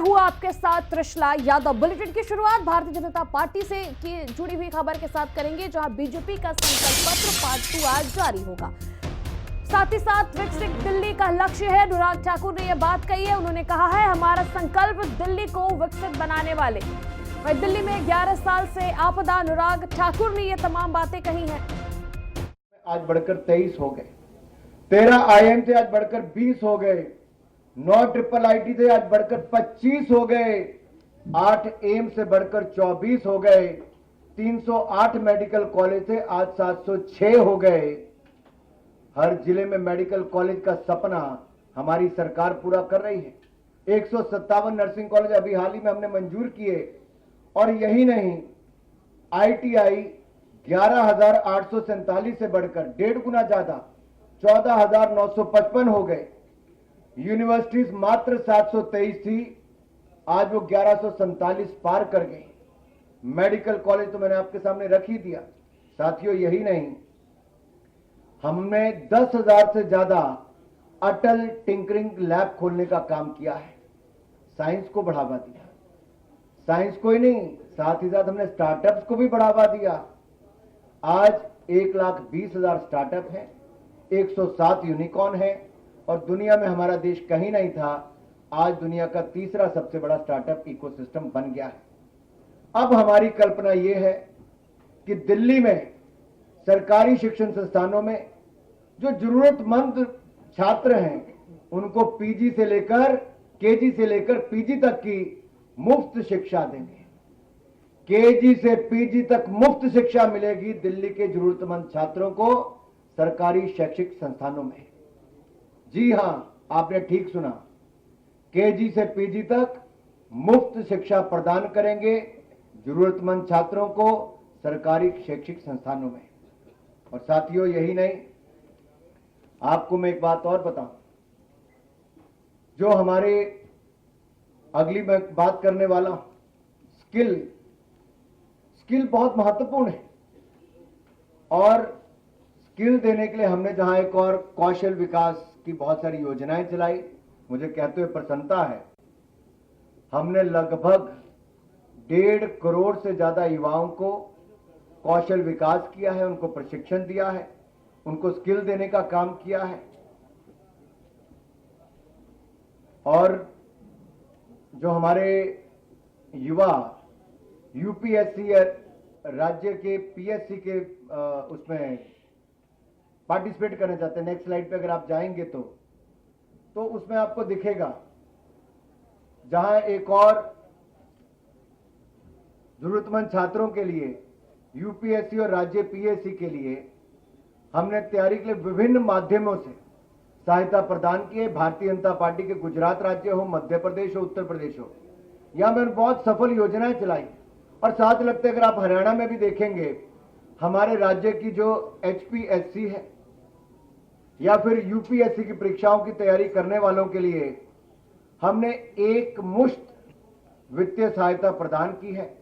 हुआ आपके साथ त्रिशला यादव। बुलेटिन की शुरुआत भारतीय जनता पार्टी से की जुड़ी हुई खबर के साथ करेंगे, जहां बीजेपी का संकल्प पत्र पार्ट 2 आज जारी होगा। साथ ही साथ विकसित दिल्ली का लक्ष्य है। अनुराग ठाकुर ने यह बात कही है। उन्होंने कहा है, हमारा संकल्प दिल्ली को विकसित बनाने वाले। वही दिल्ली में 11 साल से आपदा। अनुराग ठाकुर ने यह तमाम बातें कही हैं। आज बढ़कर 23 हो गए, 13 IIM थे आज बढ़कर 20 हो गए, 9 ट्रिपल IIT थे आज बढ़कर 25 हो गए, 8 एम्स से बढ़कर 24 हो गए, 308 मेडिकल कॉलेज थे आज 706 हो गए। हर जिले में मेडिकल कॉलेज का सपना हमारी सरकार पूरा कर रही है। 157 नर्सिंग कॉलेज अभी हाल ही में हमने मंजूर किए, और यही नहीं, ITI 11,847 से बढ़कर 1.5 गुना ज्यादा 14,955 हो गए। यूनिवर्सिटीज मात्र 723 थी, आज वो 1147 पार कर गई। मेडिकल कॉलेज तो मैंने आपके सामने रख ही दिया। साथियों, यही नहीं, हमने 10,000 से ज्यादा अटल टिंकरिंग लैब खोलने का काम किया है। साइंस को बढ़ावा दिया। साइंस को ही नहीं, साथ ही साथ हमने स्टार्टअप्स को भी बढ़ावा दिया। आज 1,20,000 स्टार्टअप हैं, 107 यूनिकॉर्न है, और दुनिया में हमारा देश कहीं नहीं था, आज दुनिया का तीसरा सबसे बड़ा स्टार्टअप इकोसिस्टम बन गया है। अब हमारी कल्पना यह है कि दिल्ली में सरकारी शिक्षण संस्थानों में जो जरूरतमंद छात्र हैं, उनको PG से लेकर KG से लेकर PG तक की मुफ्त शिक्षा देंगे। KG से PG तक मुफ्त शिक्षा मिलेगी दिल्ली के जरूरतमंद छात्रों को सरकारी शैक्षिक संस्थानों में। जी हां, आपने ठीक सुना, KG से PG तक मुफ्त शिक्षा प्रदान करेंगे जरूरतमंद छात्रों को सरकारी शैक्षिक संस्थानों में। और साथियों, यही नहीं, आपको मैं एक बात और बताऊं, जो हमारे अगली मैं बात करने वाला हूं, स्किल बहुत महत्वपूर्ण है, और स्किल देने के लिए हमने जहां एक और कौशल विकास की बहुत सारी योजनाएं चलाई, मुझे कहते हुए प्रसन्नता है, हमने लगभग 1.5 करोड़ से ज्यादा युवाओं को कौशल विकास किया है, उनको प्रशिक्षण दिया है, उनको स्किल देने का काम किया है। और जो हमारे युवा UPSC राज्य के PSC के उसमें पार्टिसिपेट करना चाहते हैं, नेक्स्ट स्लाइड पे अगर आप जाएंगे तो उसमें आपको दिखेगा, जहां एक और जरूरतमंद छात्रों के लिए UPSC और राज्य PSC के लिए हमने तैयारी के लिए विभिन्न माध्यमों से सहायता प्रदान की है। भारतीय जनता पार्टी के गुजरात राज्य हो, मध्य प्रदेश हो, उत्तर प्रदेश हो, यहां मैंने बहुत सफल योजनाएं चलाई। और साथ लगते अगर आप हरियाणा में भी देखेंगे, हमारे राज्य की जो HPSC है या फिर UPSC की परीक्षाओं की तैयारी करने वालों के लिए हमने एक मुश्त वित्तीय सहायता प्रदान की है,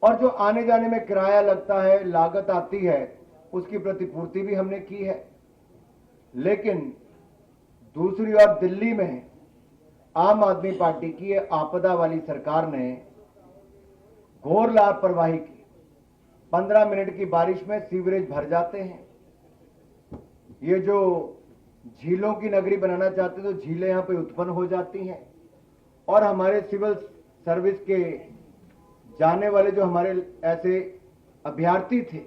और जो आने जाने में किराया लगता है, लागत आती है, उसकी प्रतिपूर्ति भी हमने की है। लेकिन दूसरी ओर दिल्ली में आम आदमी पार्टी की आपदा वाली सरकार ने घोर लापरवाही की। 15 मिनट की बारिश में सीवरेज भर जाते हैं। ये जो झीलों की नगरी बनाना चाहते तो झीलें यहां पे उत्पन्न हो जाती हैं, और हमारे सिविल सर्विस के जाने वाले जो हमारे ऐसे अभ्यर्थी थे,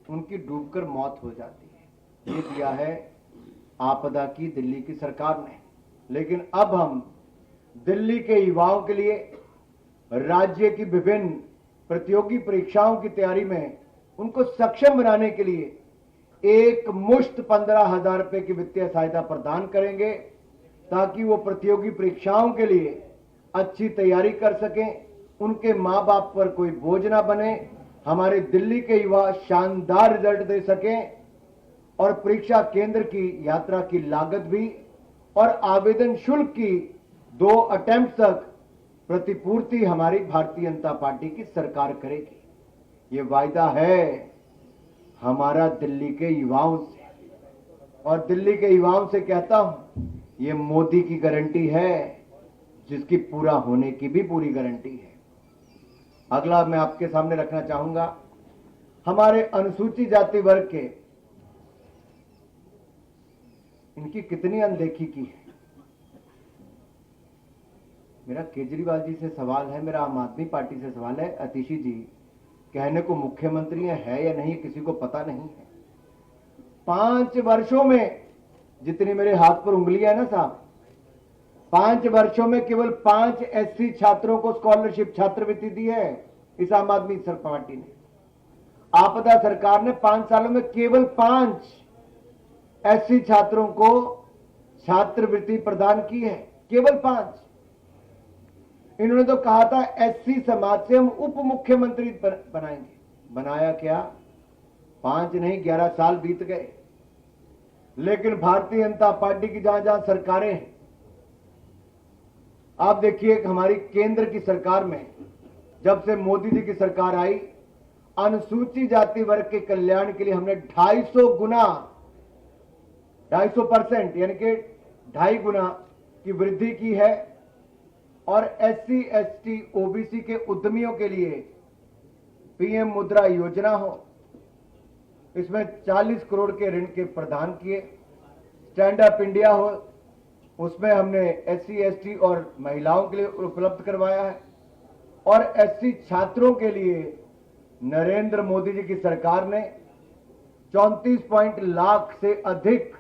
उनकी डूबकर मौत हो जाती है। ये दिया है आपदा की दिल्ली की सरकार ने। लेकिन अब हम दिल्ली के युवाओं के लिए राज्य की विभिन्न प्रतियोगी परीक्षाओं की तैयारी में उनको सक्षम बनाने के लिए एक मुश्त 15,000 रुपए की वित्तीय सहायता प्रदान करेंगे, ताकि वो प्रतियोगी परीक्षाओं के लिए अच्छी तैयारी कर सकें, उनके मां बाप पर कोई बोझ ना बने, हमारे दिल्ली के युवा शानदार रिजल्ट दे सकें, और परीक्षा केंद्र की यात्रा की लागत भी और आवेदन शुल्क की 2 अटेम्प्ट तक प्रतिपूर्ति हमारी भारतीय जनता पार्टी की सरकार करेगी। ये वायदा है हमारा दिल्ली के युवाओं से, और दिल्ली के युवाओं से कहता हूं, ये मोदी की गारंटी है। जिसकी पूरा होने की भी पूरी गारंटी है। अगला मैं आपके सामने रखना चाहूंगा हमारे अनुसूचित जाति वर्ग के, इनकी कितनी अनदेखी की है। मेरा केजरीवाल जी से सवाल है, मेरा आम आदमी पार्टी से सवाल है, अतिशी जी कहने को मुख्यमंत्री है या नहीं किसी को पता नहीं है। 5 वर्षों में जितनी मेरे हाथ पर उंगलियां है ना साहब, 5 वर्षों में केवल 5 एससी छात्रों को स्कॉलरशिप छात्रवृत्ति दी है इस आम आदमी पार्टी ने। आपदा सरकार ने 5 सालों में केवल 5 एससी छात्रों को छात्रवृत्ति प्रदान की है, केवल 5। इन्होंने तो कहा था एससी समाज से हम उप मुख्यमंत्री बनाएंगे, बनाया क्या? 5 नहीं 11 साल बीत गए। लेकिन भारतीय जनता पार्टी की जहां जहां सरकारें हैं, आप देखिए हमारी केंद्र की सरकार में जब से मोदी जी की सरकार आई, अनुसूचित जाति वर्ग के कल्याण के लिए हमने 250 गुना 250% यानी कि 2.5 गुना की वृद्धि की है। और एससी एसटी ओबीसी के उद्यमियों के लिए पीएम मुद्रा योजना हो, इसमें 40 करोड़ के ऋण के प्रदान किए। स्टैंड अप इंडिया हो, उसमें हमने एससी एसटी और महिलाओं के लिए उपलब्ध करवाया है। और एससी छात्रों के लिए नरेंद्र मोदी जी की सरकार ने 34 लाख से अधिक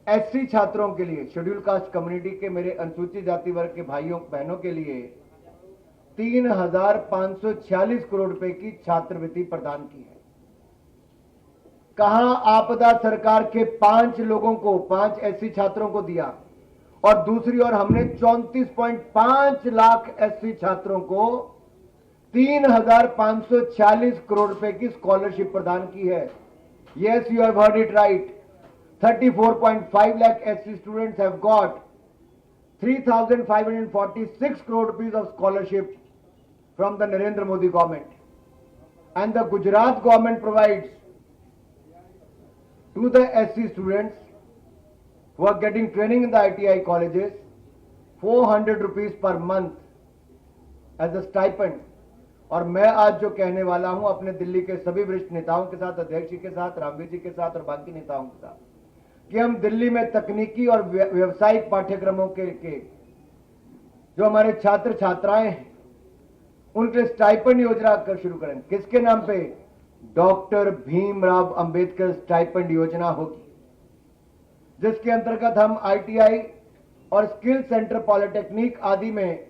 एससी छात्रों के लिए, शेड्यूल कास्ट कम्युनिटी के मेरे अनुसूचित जाति वर्ग के भाइयों बहनों के लिए 3,546 करोड़ रुपए की छात्रवृत्ति प्रदान की है। कहां आपदा सरकार के 5 लोगों को, 5 एससी छात्रों को दिया, और दूसरी ओर हमने 34.5 लाख एससी छात्रों को 3,546 करोड़ रुपए की स्कॉलरशिप प्रदान की है। Yes, you have heard it right. 34.5 lakh SC students have got 3,546 crore rupees of scholarship from the Narendra Modi government. And the Gujarat government provides to the SC students who are getting training in the ITI colleges 400 rupees per month as a stipend. और मैं आज जो कहने वाला हूं अपने दिल्ली के सभी वरिष्ठ नेताओं के साथ, अध्यक्ष जी के साथ, रामवीर जी के साथ और बाकी नेताओं के साथ, कि हम दिल्ली में तकनीकी और व्यवसायिक पाठ्यक्रमों के जो हमारे छात्र छात्राएं हैं उनके लिए स्टाइपेंड योजना कर शुरू करें। किसके नाम पे? डॉक्टर भीमराव अंबेडकर स्टाइपेंड योजना होगी, जिसके अंतर्गत हम आईटीआई और स्किल सेंटर पॉलिटेक्निक आदि में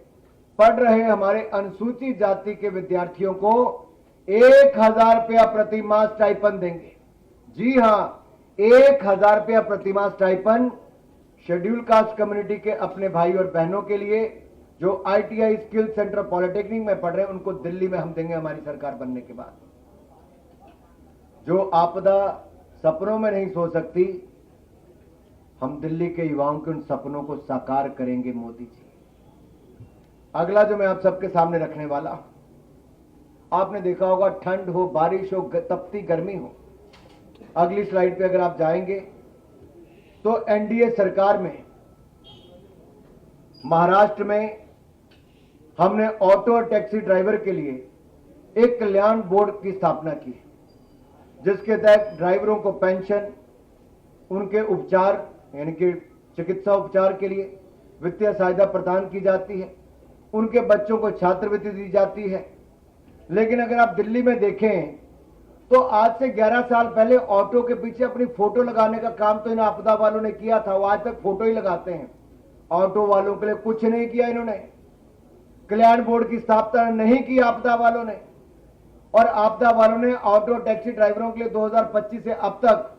पढ़ रहे हमारे अनुसूचित जाति के विद्यार्थियों को 1,000 रुपया प्रति माह स्टाइपेंड देंगे। जी हां, 1,000 रुपया प्रति माह स्टाइपेंड शेड्यूल कास्ट कम्युनिटी के अपने भाई और बहनों के लिए जो आईटीआई स्किल सेंटर पॉलिटेक्निक में पढ़ रहे हैं, उनको दिल्ली में हम देंगे हमारी सरकार बनने के बाद। जो आपदा सपनों में नहीं सो सकती, हम दिल्ली के युवाओं के उन सपनों को साकार करेंगे मोदी जी। अगला जो मैं आप सबके सामने रखने वाला, आपने देखा होगा ठंड हो, बारिश हो, तपती गर्मी हो। अगली स्लाइड पे अगर आप जाएंगे तो एनडीए सरकार में महाराष्ट्र में हमने ऑटो और टैक्सी ड्राइवर के लिए एक कल्याण बोर्ड की स्थापना की, जिसके तहत ड्राइवरों को पेंशन, उनके उपचार यानी कि चिकित्सा उपचार के लिए वित्तीय सहायता प्रदान की जाती है, उनके बच्चों को छात्रवृत्ति दी जाती है। लेकिन अगर आप दिल्ली में देखें तो आज से 11 साल पहले ऑटो के पीछे अपनी फोटो लगाने का काम तो इन आपदा वालों ने किया था, वो आज तक फोटो ही लगाते हैं। ऑटो वालों के लिए कुछ नहीं किया इन्होंने, कल्याण बोर्ड की स्थापना नहीं की आपदा वालों ने, और आपदा वालों ने ऑटो टैक्सी ड्राइवरों के लिए 2025 से अब तक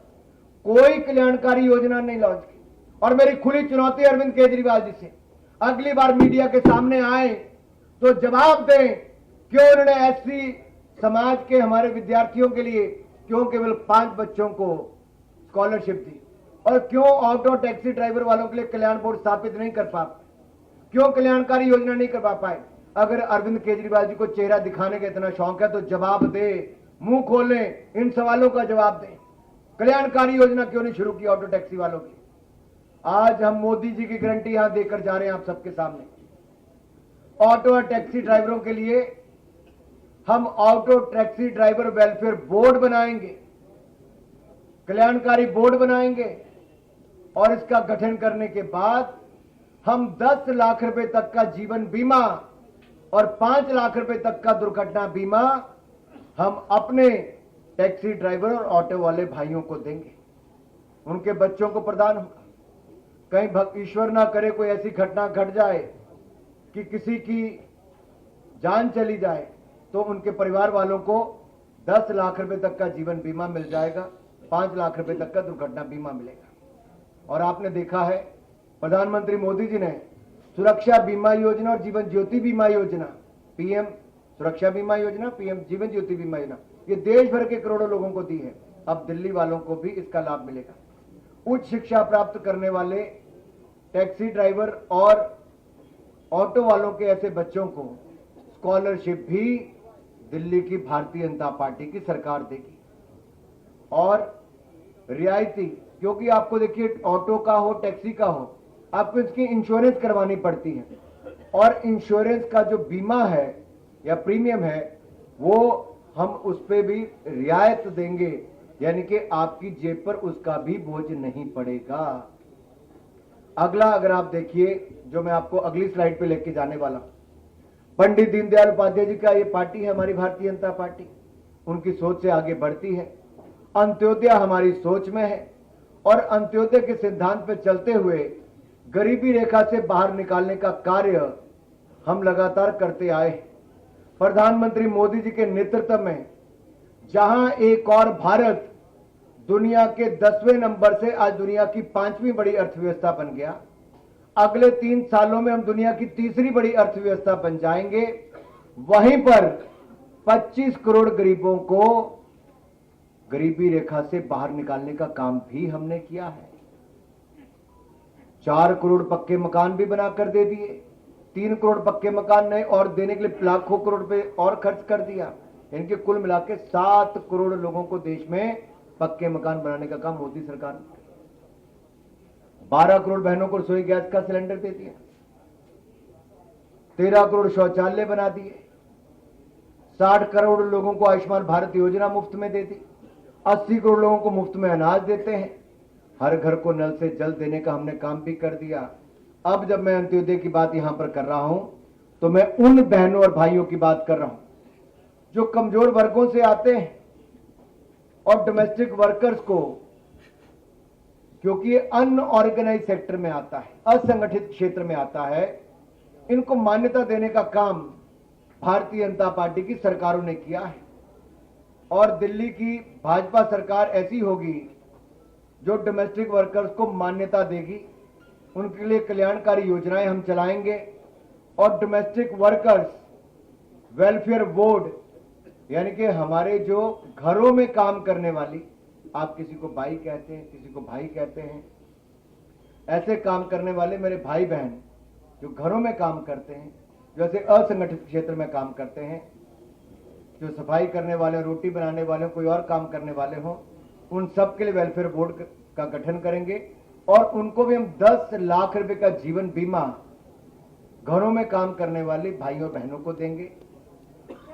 कोई कल्याणकारी योजना नहीं लॉन्च की। और मेरी खुली चुनौती अरविंद केजरीवाल जी से, अगली बार मीडिया के सामने आए तो जवाब दें, क्यों उन्होंने एससी समाज के हमारे विद्यार्थियों के लिए क्यों केवल 5 बच्चों को स्कॉलरशिप दी, और क्यों ऑटो टैक्सी ड्राइवर वालों के लिए कल्याण बोर्ड स्थापित नहीं कर पाए, क्यों कल्याणकारी योजना नहीं करवा पाए। अगर अरविंद केजरीवाल जी को चेहरा दिखाने का इतना शौक है तो जवाब दे, मुंह खोलें, इन सवालों का जवाब दें। कल्याणकारी योजना क्यों नहीं शुरू की ऑटो टैक्सी वालों की? आज हम मोदी जी की गारंटी यहां देकर जा रहे हैं आप सबके सामने ऑटो और टैक्सी ड्राइवरों के लिए हम auto taxi driver welfare board बनाएंगे, कल्याणकारी बोर्ड बनाएंगे और इसका गठन करने के बाद हम 10 लाख रुपए तक का जीवन बीमा और 5 लाख रुपए तक का दुर्घटना बीमा हम अपने टैक्सी ड्राइवर और ऑटो वाले भाइयों को देंगे, उनके बच्चों को प्रदान होगा। कहीं ईश्वर ना करे कोई ऐसी घटना घट जाए कि किसी की जान चली जाए तो उनके परिवार वालों को 10 लाख रुपए तक का जीवन बीमा मिल जाएगा, 5 लाख रुपए तक का दुर्घटना बीमा मिलेगा। और आपने देखा है प्रधानमंत्री मोदी जी ने सुरक्षा बीमा योजना और जीवन ज्योति बीमा योजना, पीएम सुरक्षा बीमा योजना, पीएम जीवन ज्योति बीमा योजना, ये देश भर के करोड़ों लोगों को दी है। अब दिल्ली वालों को भी इसका लाभ मिलेगा। उच्च शिक्षा प्राप्त करने वाले टैक्सी ड्राइवर और ऑटो वालों के ऐसे बच्चों को स्कॉलरशिप भी दिल्ली की भारतीय जनता पार्टी की सरकार देगी और रियायती, क्योंकि आपको देखिए ऑटो का हो टैक्सी का हो आपको इसकी इंश्योरेंस करवानी पड़ती है और इंश्योरेंस का जो बीमा है या प्रीमियम है वो हम उस पे भी रियायत देंगे, यानी कि आपकी जेब पर उसका भी बोझ नहीं पड़ेगा। अगला अगर आप देखिए जो मैं आपको अगली स्लाइड पे लेके जाने वाला, पंडित दीनदयाल उपाध्याय जी का ये पार्टी है हमारी भारतीय जनता पार्टी, उनकी सोच से आगे बढ़ती है। अंत्योदय हमारी सोच में है और अंत्योदय के सिद्धांत पे चलते हुए गरीबी रेखा से बाहर निकालने का कार्य हम लगातार करते आए। प्रधानमंत्री मोदी जी के नेतृत्व में जहां एक और भारत दुनिया के 10वें नंबर से आज दुनिया की 5वीं बड़ी अर्थव्यवस्था बन गया, अगले 3 सालों में हम दुनिया की 3री बड़ी अर्थव्यवस्था बन जाएंगे। वहीं पर 25 करोड़ गरीबों को गरीबी रेखा से बाहर निकालने का काम भी हमने किया है। 4 करोड़ पक्के मकान भी बनाकर दे दिए, 3 करोड़ पक्के मकान नए और देने के लिए लाखों करोड़ रुपए और खर्च कर दिया। इनके कुल मिला के 7 करोड़ लोगों को देश में पक्के मकान बनाने का काम मोदी सरकार ने किया। 12 करोड़ बहनों को रसोई गैस का सिलेंडर दे दिया, 13 करोड़ शौचालय बना दिए, 60 करोड़ लोगों को आयुष्मान भारत योजना मुफ्त में दे दी, 80 करोड़ लोगों को मुफ्त में अनाज देते हैं, हर घर को नल से जल देने का हमने काम भी कर दिया। अब जब मैं अंत्योदय की बात यहां पर कर रहा हूं तो मैं उन बहनों और भाइयों की बात कर रहा हूं जो कमजोर वर्गों से आते हैं और डोमेस्टिक वर्कर्स को, क्योंकि ये अनऑर्गेनाइज सेक्टर में आता है, असंगठित क्षेत्र में आता है, इनको मान्यता देने का काम भारतीय जनता पार्टी की सरकारों ने किया है। और दिल्ली की भाजपा सरकार ऐसी होगी जो डोमेस्टिक वर्कर्स को मान्यता देगी, उनके लिए कल्याणकारी योजनाएं हम चलाएंगे और डोमेस्टिक वर्कर्स वेलफेयर बोर्ड, यानी कि हमारे जो घरों में काम करने वाली, आप किसी को बाई कहते हैं, किसी को भाई कहते हैं, ऐसे काम करने वाले मेरे भाई बहन जो घरों में काम करते हैं, जैसे असंगठित क्षेत्र में काम करते हैं, जो सफाई करने वाले, रोटी बनाने वाले, कोई और काम करने वाले हों, उन सब के लिए वेलफेयर बोर्ड का गठन करेंगे और उनको भी हम 10 लाख रुपए का जीवन बीमा घरों में काम करने वाले भाइयों बहनों को देंगे,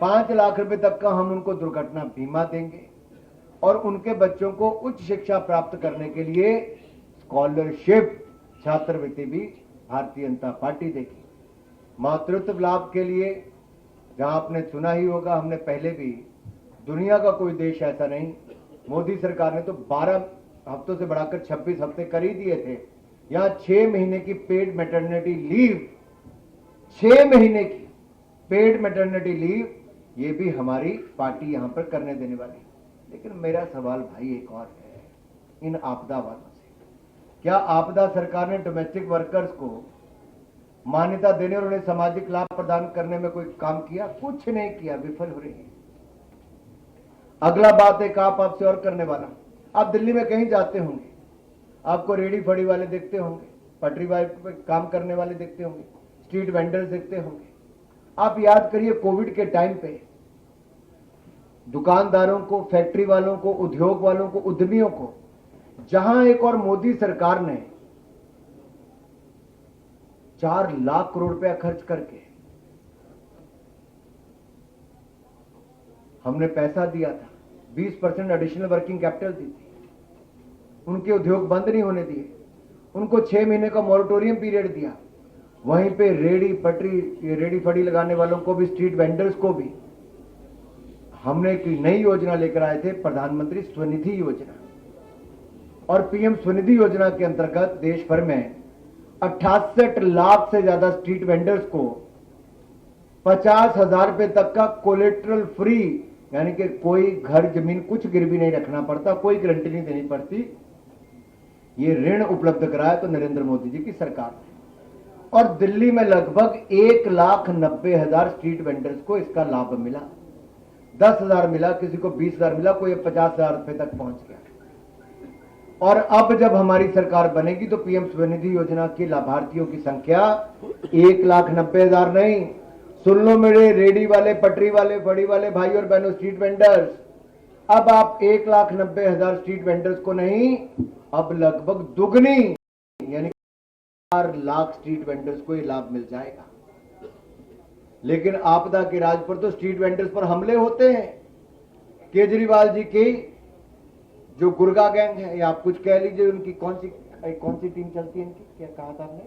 5 लाख रुपए तक का हम उनको दुर्घटना बीमा देंगे और उनके बच्चों को उच्च शिक्षा प्राप्त करने के लिए स्कॉलरशिप, छात्रवृत्ति भी भारतीय जनता पार्टी देगी। मातृत्व लाभ के लिए जहां आपने सुना ही होगा, हमने पहले भी, दुनिया का कोई देश ऐसा नहीं, मोदी सरकार ने तो 12 हफ्तों से बढ़ाकर 26 हफ्ते कर ही दिए थे। यहां 6 महीने की पेड मैटरनिटी लीव, 6 महीने की पेड मैटरनिटी लीव, ये भी हमारी पार्टी यहां पर करने देने वाली। लेकिन मेरा सवाल भाई एक और है, इन आपदा वालों से, क्या आपदा सरकार ने डोमेस्टिक वर्कर्स को मान्यता देने और उन्हें सामाजिक लाभ प्रदान करने में कोई काम किया? कुछ नहीं किया, विफल हो रही है। अगला बात एक आपसे और करने वाला, आप दिल्ली में कहीं जाते होंगे, आपको रेडी फड़ी वाले देखते होंगे, पटरी पे काम करने वाले देखते होंगे, स्ट्रीट वेंडर्स देखते होंगे। आप याद करिए कोविड के टाइम पे दुकानदारों को, फैक्ट्री वालों को, उद्योग वालों को, उद्यमियों को, जहां एक और मोदी सरकार ने 4 लाख करोड़ रुपया खर्च करके हमने पैसा दिया था, 20% एडिशनल वर्किंग कैपिटल दी थी, उनके उद्योग बंद नहीं होने दिए, उनको 6 महीने का मॉरिटोरियम पीरियड दिया। वहीं पे रेडी पटरी, ये रेडी फड़ी लगाने वालों को भी, स्ट्रीट वेंडर्स को भी हमने एक नई योजना लेकर आए थे, प्रधानमंत्री स्वनिधि योजना। और पीएम स्वनिधि योजना के अंतर्गत देश भर में 68 लाख से ज्यादा स्ट्रीट वेंडर्स को 50,000 रुपए तक का कोलेट्रल फ्री, यानी कि कोई घर जमीन कुछ गिरवी नहीं रखना पड़ता, कोई गारंटी नहीं देनी पड़ती, ये ऋण उपलब्ध कराया तो नरेंद्र मोदी जी की सरकार ने। और दिल्ली में लगभग 1,90,000 स्ट्रीट वेंडर्स को इसका लाभ मिला। 10,000 मिला, किसी को 20,000 मिला, कोई 50,000 रुपए तक पहुंच गया। और अब जब हमारी सरकार बनेगी तो पीएम स्वनिधि योजना के लाभार्थियों की संख्या 1,90,000 नहीं, सुन लो मेरे रेडी वाले, पटरी वाले, फड़ी वाले भाई और बहनों, स्ट्रीट वेंडर्स, अब आप 1,90,000 स्ट्रीट वेंडर्स को नहीं, अब लगभग दुगनी, यानी 4 लाख स्ट्रीट वेंडर्स को ये लाभ मिल जाएगा। लेकिन आपदा के राज पर तो स्ट्रीट वेंडर्स पर हमले होते हैं। केजरीवाल जी की जो गुर्गा गैंग है, या आप कुछ कह लीजिए, उनकी कौन सी टीम चलती है इनकी, क्या कहा था आपने,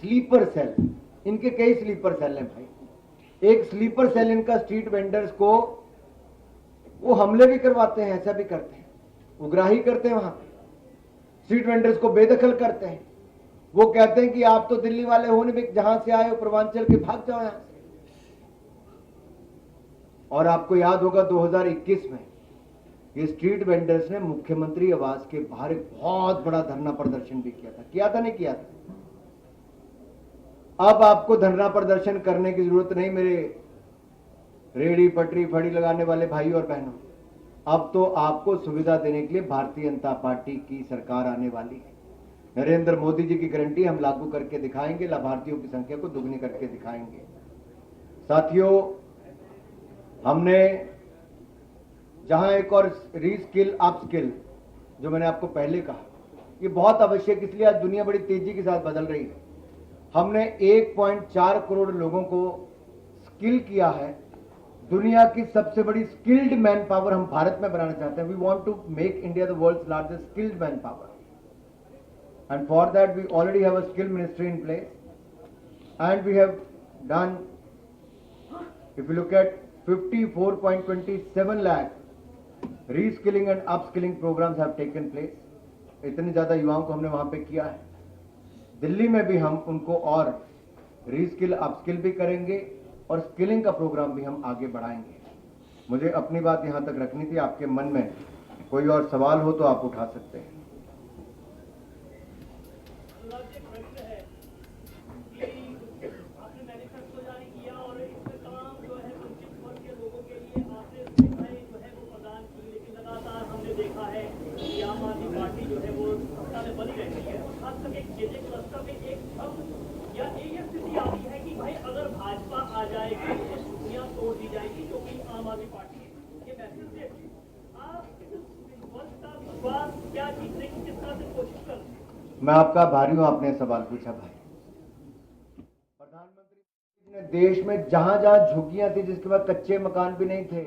स्लीपर सेल, इनके कई स्लीपर सेल हैं भाई। एक स्लीपर सेल इनका स्ट्रीट वेंडर्स को वो हमले भी करवाते हैं, ऐसा भी करते हैं, उग्राही करते हैं, वहां पे स्ट्रीट वेंडर्स को बेदखल करते हैं। वो कहते हैं कि आप तो दिल्ली वाले हो नहीं, जहां से आए हो पूर्वांचल के, भाग जाओ यहां से। और आपको याद होगा 2021 में ये स्ट्रीट वेंडर्स ने मुख्यमंत्री आवास के बाहर एक बहुत बड़ा धरना प्रदर्शन भी किया था, नहीं किया था? अब आपको धरना प्रदर्शन करने की जरूरत नहीं मेरे रेडी पटरी फड़ी लगाने वाले भाई और बहनों। अब तो आपको सुविधा देने के लिए भारतीय जनता पार्टी की सरकार आने वाली है। नरेंद्र मोदी जी की गारंटी हम लागू करके दिखाएंगे, लाभार्थियों की संख्या को दुगनी करके दिखाएंगे। साथियों, हमने जहां एक और रीस्किल अपस्किल, जो मैंने आपको पहले कहा, ये बहुत आवश्यक, इसलिए आज दुनिया बड़ी तेजी के साथ बदल रही है। हमने 1.4 करोड़ लोगों को स्किल किया है। दुनिया की सबसे बड़ी स्किल्ड मैन पावर हम भारत में बनाना चाहते हैं। We want to make India the world's largest skilled man power, and for that we already have a skill ministry in place, and we have done, if you look at 54.27 lakh reskilling and upskilling programmes have taken place. इतने ज्यादा युवाओं को हमने वहां पे किया है। दिल्ली में भी हम उनको और रीस्किल अपस्किल भी करेंगे और स्किलिंग का प्रोग्राम भी हम आगे बढ़ाएंगे। मुझे अपनी बात यहां तक रखनी थी। आपके मन में कोई और सवाल हो तो आप उठा सकते हैं। मैं आपका आभारी हूं, आपने सवाल पूछा भाई। प्रधानमंत्री ने देश में जहां जहां झुग्गियां थी, जिसके बाद कच्चे मकान भी नहीं थे,